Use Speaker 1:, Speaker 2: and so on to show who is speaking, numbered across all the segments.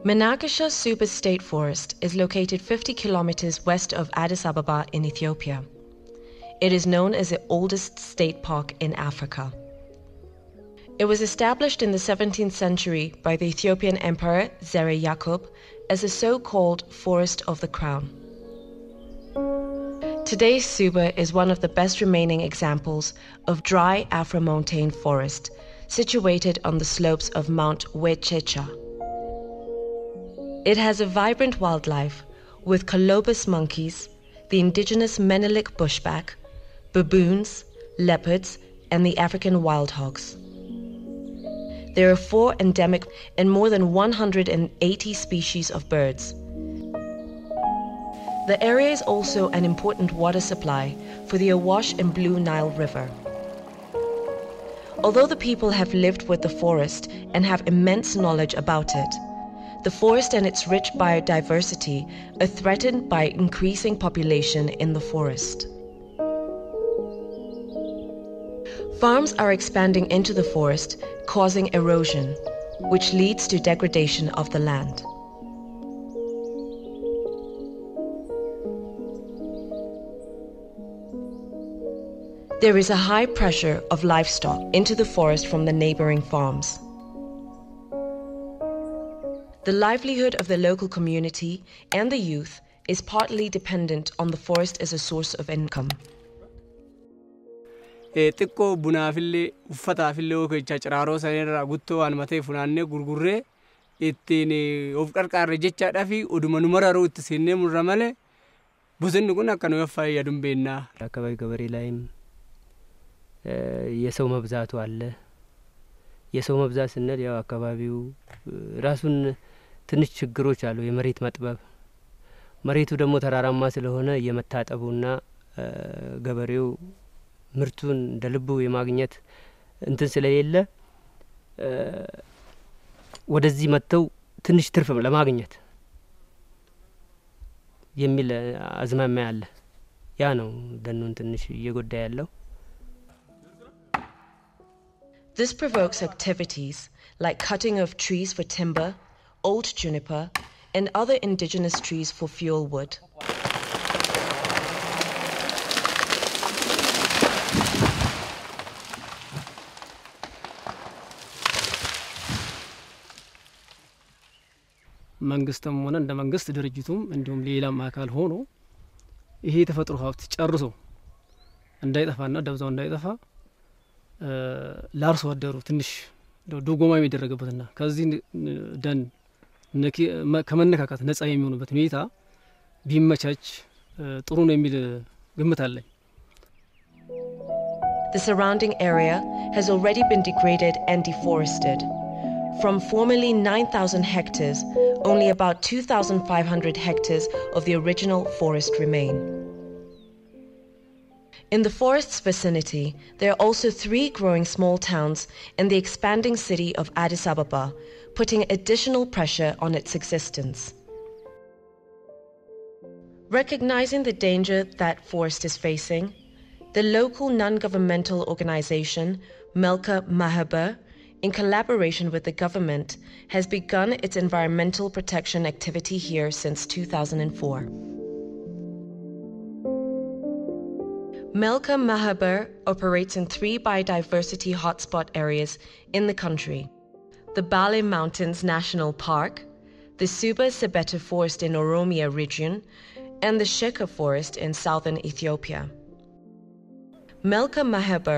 Speaker 1: Menakesha Super State Forest is located 50 kilometers west of Addis Ababa in Ethiopia. It is known as the oldest state park in Africa. It was established in the 17th century by the Ethiopian Emperor Zere Yaqub as a so-called Forest of the Crown. Today's Suba is one of the best remaining examples of dry Afro-montane forest situated on the slopes of Mount Wechecha. It has a vibrant wildlife with colobus monkeys, the indigenous Menelik bushback, baboons, leopards, and the African wild hogs. There are 4 endemic and more than 180 species of birds. The area is also an important water supply for the Awash and Blue Nile River. Although the people have lived with the forest and have immense knowledge about it, the forest and its rich biodiversity are threatened by increasing population in the forest. Farms are expanding into the forest, causing erosion, which leads to degradation of the land. There is a high pressure of livestock into the forest from the neighboring farms. The livelihood of the local community and the youth is partly dependent on the forest as a source of income.
Speaker 2: Xiqqoo bunaafillee uffataafillee oo chacraaroo sanirraa guttoo waan matee funaannee gurgurree ittiin of qarqaarre jechaadhaafi oduma nu mararuu itti seennee murra malee bosonni kun akka nu fayyadun beennaa.
Speaker 3: አካባቢ ገበሬ ላይም የሰው መብዛቱ አለ። የሰው መብዛት ስንል ያው አካባቢው ራሱን ትንሽ ችግሮች አሉ። የመሬት መጥበብ መሬቱ ደግሞ ተራራማ ስለሆነ የመታጠቡና ገበሬው ምርቱን እንደልቡ የማግኘት እንትን ስለሌለ ወደዚህ መጥተው ትንሽ ትርፍ ለማግኘት የሚል አዝማሚያ አለ። ያ ነው ደኑን ትንሽ እየጎዳ ያለው።
Speaker 1: This provokes activities like cutting of trees for timber, old juniper, and other indigenous trees for fuel wood.
Speaker 2: መንግስትም ሆነ እንደ መንግስት ድርጅቱም እንዲሁም ሌላም አካል ሆኖ ይሄ ተፈጥሮ ሀብት ጨርሶ እንዳይጠፋና ደብዛው እንዳይጠፋ ላርሶ አደሩ ትንሽ ዶጎማ የሚደረግበትና ከዚህ ደን ከመነካካት ነፃ የሚሆኑበት ሁኔታ ቢመቻች ጥሩ ነው የሚል ግምት አለኝ።
Speaker 1: The surrounding area has already been degraded and deforested. From formerly 9,000 hectares, only about 2,500 hectares of the original forest remain. In the forest's vicinity, there are also 3 growing small towns and the expanding city of Addis Ababa, putting additional pressure on its existence. Recognizing the danger that forest is facing, the local non-governmental organization, Melca Ethiopia, in collaboration with the government, has begun its environmental protection activity here since 2004. Melca Ethiopia operates in 3 biodiversity hotspot areas in the country: the Bale Mountains National Park, the Suba Sebete Forest in Oromia region, and the Sheka Forest in southern Ethiopia. Melca Ethiopia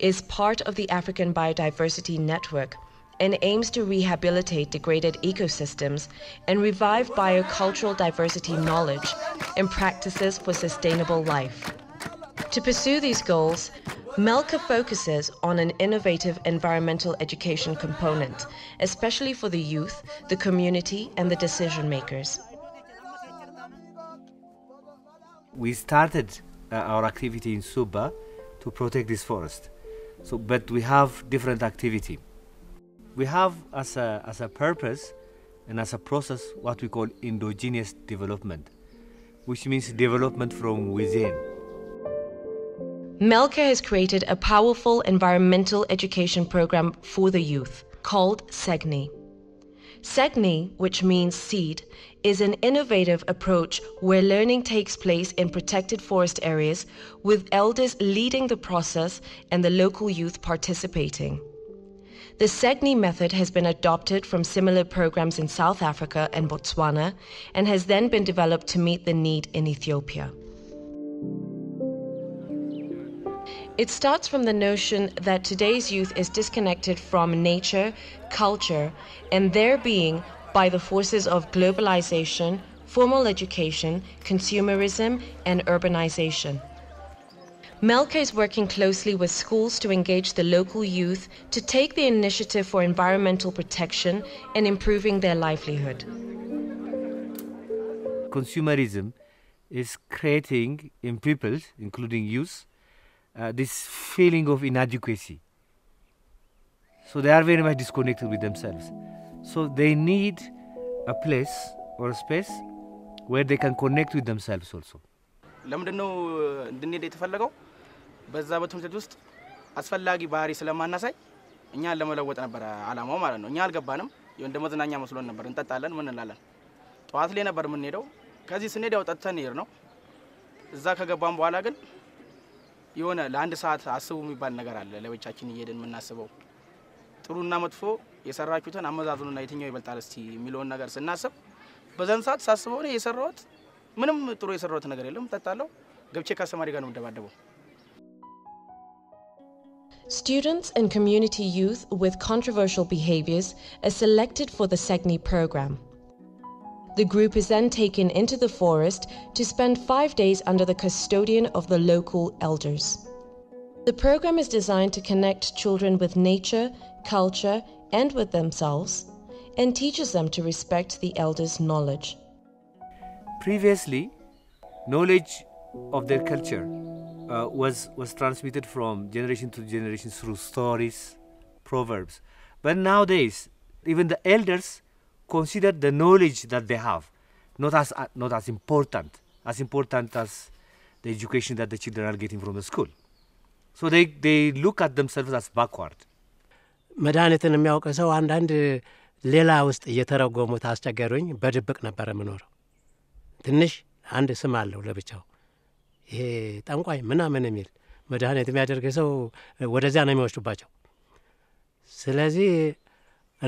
Speaker 1: is part of the African Biodiversity Network and aims to rehabilitate degraded ecosystems and revive biocultural diversity knowledge and practices for sustainable life. To pursue these goals, Melca focuses on an innovative environmental education component, especially for the youth, the community, and the decision makers.
Speaker 4: We started our activity in Suba to protect this forest. But we have different activity. We have as a purpose and as a process what we call endogenous development, which means development from within.
Speaker 1: Melca has created a powerful environmental education program for the youth called SSNC. Segni, which means seed, is an innovative approach where learning takes place in protected forest areas, with elders leading the process and the local youth participating. The Segni method has been adopted from similar programs in South Africa and Botswana and has then been developed to meet the need in Ethiopia. It starts from the notion that today's youth is disconnected from nature, culture, and their being by the forces of globalization, formal education, consumerism, and urbanization. Melca is working closely with schools to engage the local youth to take the initiative for environmental protection and improving their livelihood.
Speaker 4: Consumerism is creating in people, including youth, this feeling of inadequacy. So they are very much disconnected with themselves. So they need a place or a space where they can connect with themselves also.
Speaker 5: ለምንድነው እንድንሄድ የተፈለገው? በዛ በትምህርት ውስጥ አስፈላጊ ባህሪ ስለማናሳይ እኛን ለመለወጥ ነበር አላማው ማለት ነው። እኛ አልገባንም። እንደ መዝናኛ መስሎን ነበር። እንጠጣለን ምን እንላለን። ጠዋት ላይ ነበር የምንሄደው። ከዚህ ስንሄድ ያው ጠጥተን ይር ነው። እዛ ከገባን በኋላ ግን የሆነ ለአንድ ሰዓት አስቡ የሚባል ነገር አለ። ለብቻችን እየሄድን የምናስበው ጥሩና መጥፎ የሰራችሁትን አመዛዙንና የትኛው ይበልጣል እስቲ የሚለውን ነገር ስናስብ በዛን ሰዓት ሳስበው ነው የሰራሁት ምንም ጥሩ የሰራሁት ነገር የለም። ጠጣለሁ ገብቼ ከአስተማሪ ጋር ነው የምደባደበው።
Speaker 1: Students and community youth with controversial behaviors are selected for the Segni program. The group is then taken into the forest to spend 5 days under the custodian of the local elders. The program is designed to connect children with nature, culture, and with themselves, and teaches them to respect the elders' knowledge.
Speaker 4: Previously, knowledge of their culture was transmitted from generation to generation through stories, proverbs. But nowadays, even the elders consider the knowledge that they have not as important as the education that the children are getting from the school. So they look at themselves as backward.
Speaker 6: መድኃኒትን የሚያውቅ ሰው አንዳንድ ሌላ ውስጥ እየተረጎሙት አስቸገሩኝ። በድብቅ ነበር የምኖረው። ትንሽ አንድ ስም አለው ለብቻው። ይሄ ጠንቋይ ምናምን የሚል መድኃኒት የሚያደርግ ሰው ወደዚያ ነው የሚወስዱባቸው። ስለዚህ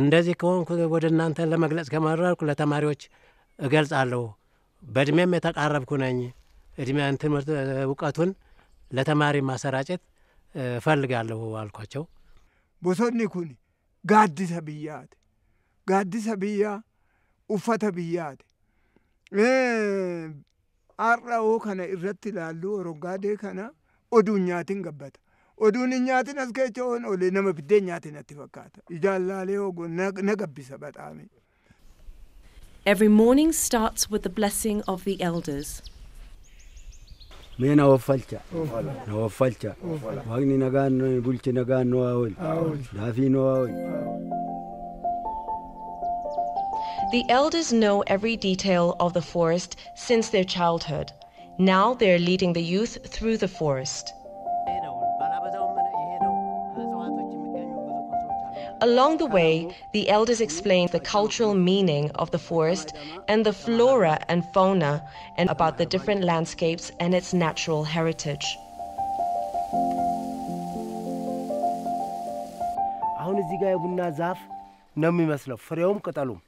Speaker 6: እንደዚህ ከሆንኩ ወደ እናንተ ለመግለጽ ከመረርኩ ለተማሪዎች እገልጻለሁ። በእድሜም የተቃረብኩ ነኝ። እድሜን ትምህርት እውቀቱን ለተማሪ ማሰራጨት እፈልጋለሁ አልኳቸው።
Speaker 7: ቦሶኒ ኩኒ ጋዲሰ ብያ ኡፈተ ብያት አራው ከነ ኢረት ላሉ ሮጋዴ ከነ ኦዱኛቲን ገበታ ኦዱኛቲን አስከቸውን ኦለ ነመ ብደኛቲን አትፈካታ ይጃላሌው ነገብሰ በጣም
Speaker 8: Every morning starts with the blessing of the elders.
Speaker 9: Mena wafalcha wagni nagano bulchi nagano awol dafi no awol.
Speaker 1: The elders know every detail of the forest since their childhood. Now they are leading the youth through the forest. Along the way, the elders explain the cultural meaning of the forest and the flora and fauna and about the different landscapes and its natural heritage.
Speaker 9: አሁን እዚህ ጋር የቡና ዛፍ ነው የሚመስለው ፍሬውም ቅጠሉም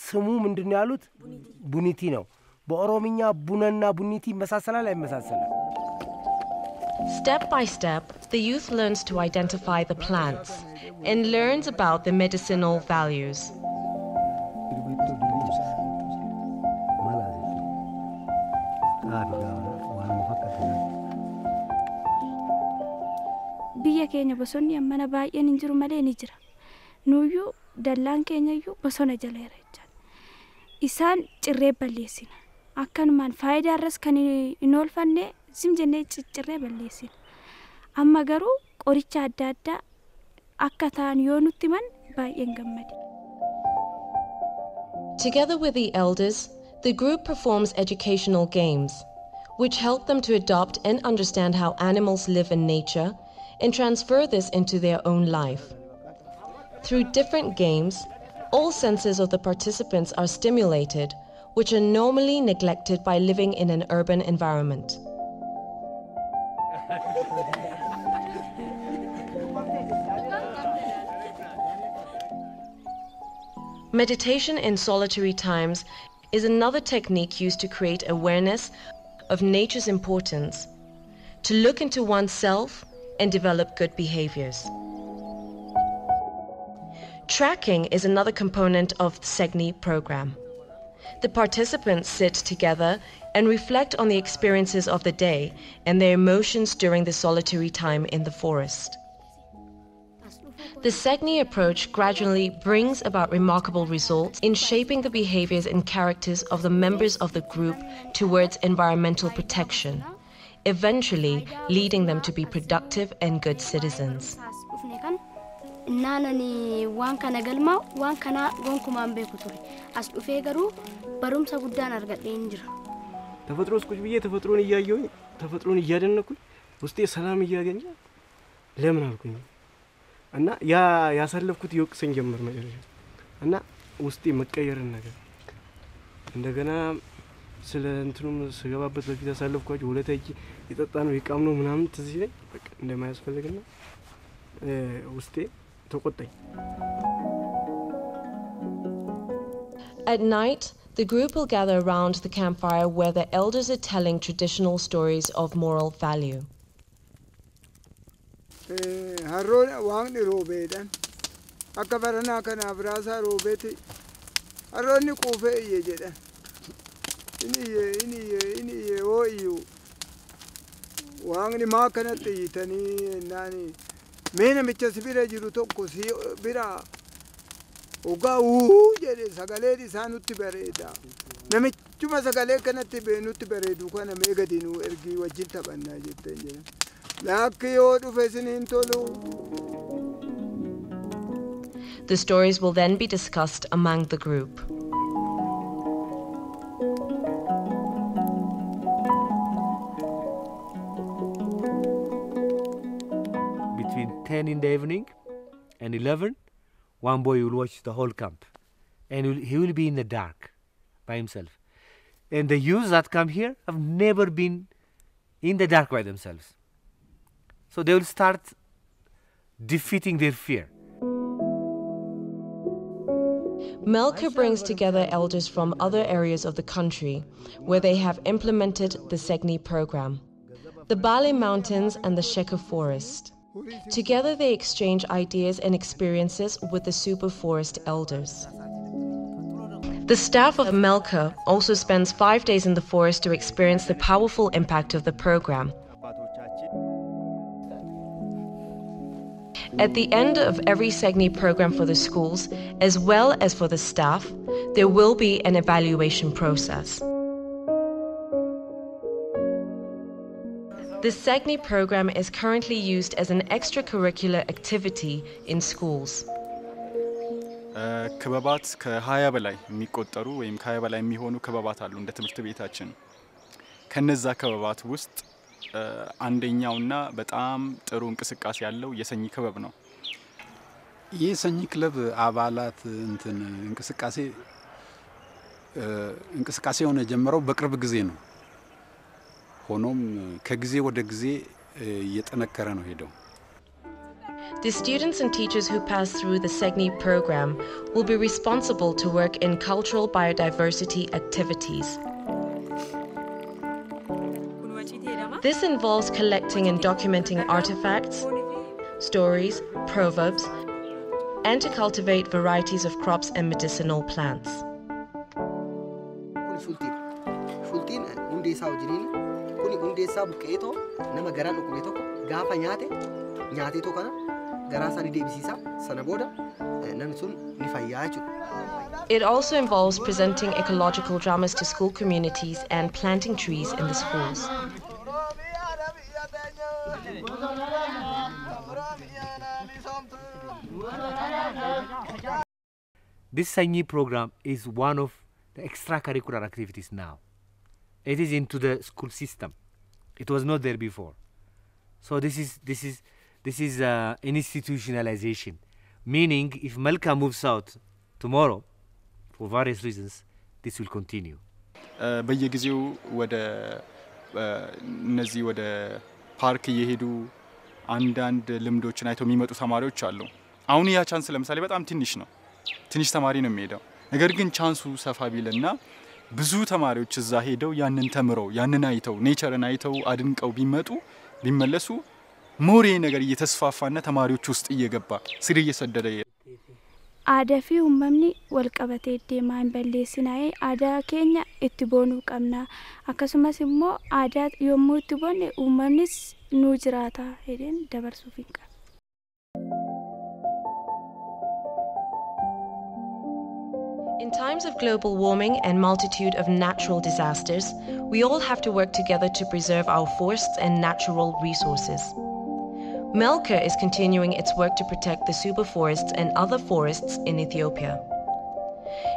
Speaker 9: ስሙ ምንድነው ያሉት ቡኒቲ ነው። በኦሮምኛ ቡነና ቡኒቲ መሳሰላል አይመሳሰላል።
Speaker 1: Step by step, the youth learns to identify the plants and learns about the medicinal values.
Speaker 10: Biyya keenya bosonni ammana baay'een hin jiru malee ni jira. Nuyyuu dallaan keenyayyuu bosona jaleera jechuudha. Isaan cirree balleessina. Akkanumaan faayidaarras kan hin oolfanne sim jennee cirree balleessina. Amma garuu qoricha adda addaa akka ta'an yoo nutti himan baay'een gammade.
Speaker 1: Together with the elders, the group performs educational games, which help them to adopt and understand how animals live in nature and transfer this into their own life. Through different games, All senses of the participants are stimulated, which are normally neglected by living in an urban environment. Meditation in solitary times is another technique used to create awareness of nature's importance, to look into oneself and develop good behaviors. Tracking is another component of the SSNC program. The participants sit together and reflect on the experiences of the day and their emotions during the solitary time in the forest. The SSNC approach gradually brings about remarkable results in shaping the behaviors and characters of the members of the group towards environmental protection, eventually leading them to be productive and good citizens.
Speaker 10: Naanani waan kana galmaa waan kana gonkumaan beeku ture as dhufee garuu barumsa guddaan argadheen jira.
Speaker 2: ተፈጥሮስ ቁጭ ብዬ ተፈጥሮን እያየሁኝ ተፈጥሮን እያደነኩኝ ውስጤ ሰላም እያገኘ ለምን አልኩኝ እና ያሳለፍኩት ይወቅሰኝ ጀመር መጨረሻ እና ውስጤ መቀየርን ነገር እንደገና ስለ እንትኑም ስገባበት በፊት ያሳለፍኳቸው ሁለተኛ ይጠጣ ነው ይቃም ነው ምናምን ትዝ ይለኝ በቃ እንደማያስፈልግና ውስጤ ተቆጣኝ።
Speaker 1: At night, the group will gather around the campfire where the elders are telling traditional stories of moral value.
Speaker 7: Harroon waaqni roobeedhaan akka baranaa kanaaf raasaa roobeeti harroonni quufee iyye jedhan inni iyye hoo iyyuu waaqni maa kanatti iyyitanii naani mee namicha si bira jiru tokko si bira ogaa jedhe sagaleen isaa nutti bareeda namichuma sagalee kanatti nutti bareedu kana mee gadi nu ergii wajjin taphannaa jetteen jedhan laakki yoo dhufe isiniin tolu.
Speaker 1: The stories will then be discussed among the group.
Speaker 4: Between 10 in the evening and 11, one boy will watch the whole camp. And he will be in the dark by himself. And the youths that come here have never been in the dark by themselves. So they will start defeating their fear.
Speaker 1: Melca brings together elders from other areas of the country where they have implemented the SSNC program, the Bali Mountains and the Sheka Forest. Together they exchange ideas and experiences with the super forest elders. The staff of Melca also spends 5 days in the forest to experience the powerful impact of the program. At the end of every SSNC program for the schools, as well as for the staff, there will be an evaluation process. The SSNC program is currently used as an extracurricular activity in schools.
Speaker 11: ክበባት ከ20 በላይ የሚቆጠሩ ወይም ከ20 በላይ የሚሆኑ ክበባት አሉ እንደ ትምህርት ቤታችን ከነዛ ክበባት ውስጥ አንደኛውና በጣም ጥሩ እንቅስቃሴ ያለው የሰኝ ክበብ ነው።
Speaker 12: የሰኝ ክለብ አባላት እንቅስቃሴ ሆነ ጀመረው በቅርብ ጊዜ ነው። ሆኖም ከጊዜ ወደ ጊዜ እየጠነከረ ነው ሄደው።
Speaker 1: The students and teachers who pass through the SSNC program will be responsible to work in cultural biodiversity activities. This involves collecting and documenting artifacts, stories, proverbs, and to cultivate varieties of crops and medicinal plants. It also involves presenting ecological dramas to school communities and planting trees in the schools.
Speaker 4: This SSNC program is one of the extracurricular activities now. It is into the school system. It was not there before. So this is an institutionalization. Meaning, if Melca moves out tomorrow, for various reasons, this will continue.
Speaker 11: በየጊዜው ወደ እነዚህ ወደ ፓርክ እየሄዱ አንዳንድ ልምዶችን አይተው የሚመጡ ተማሪዎች አሉ። አሁን ያ ቻንስ ለምሳሌ በጣም ትንሽ ተማሪ ነው የሚሄደው። ነገር ግን ቻንሱ ሰፋ ቢልና ብዙ ተማሪዎች እዛ ሄደው ያንን ተምረው ያንን አይተው ኔቸርን አይተው አድንቀው ቢመለሱ ሞሬ ነገር እየተስፋፋና ተማሪዎች ውስጥ እየገባ ስር እየሰደደ
Speaker 10: Aadaa fi uumamni wal qabatee deemaa hin balleessinaa'ee aadaa keenya itti boonuu qabna. Akkasumas immoo aadaa yommuu itti boonne uumamnis nuu jiraata jedheen dabarsuuf hin qabu.
Speaker 1: In times of global warming and multitude of natural disasters, we all have to work together to preserve our forests and natural resources. Melca is continuing its work to protect the Suba forests and other forests in Ethiopia.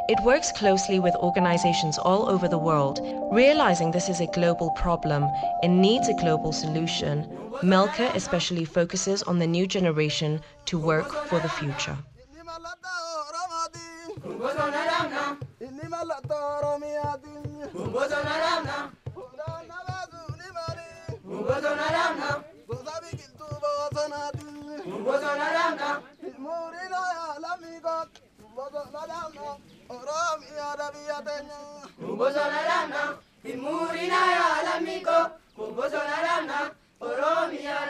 Speaker 1: It works closely with organizations all over the world, realizing this is a global problem and needs a global solution. Melca especially focuses on the new generation to work for the future.
Speaker 7: Oromia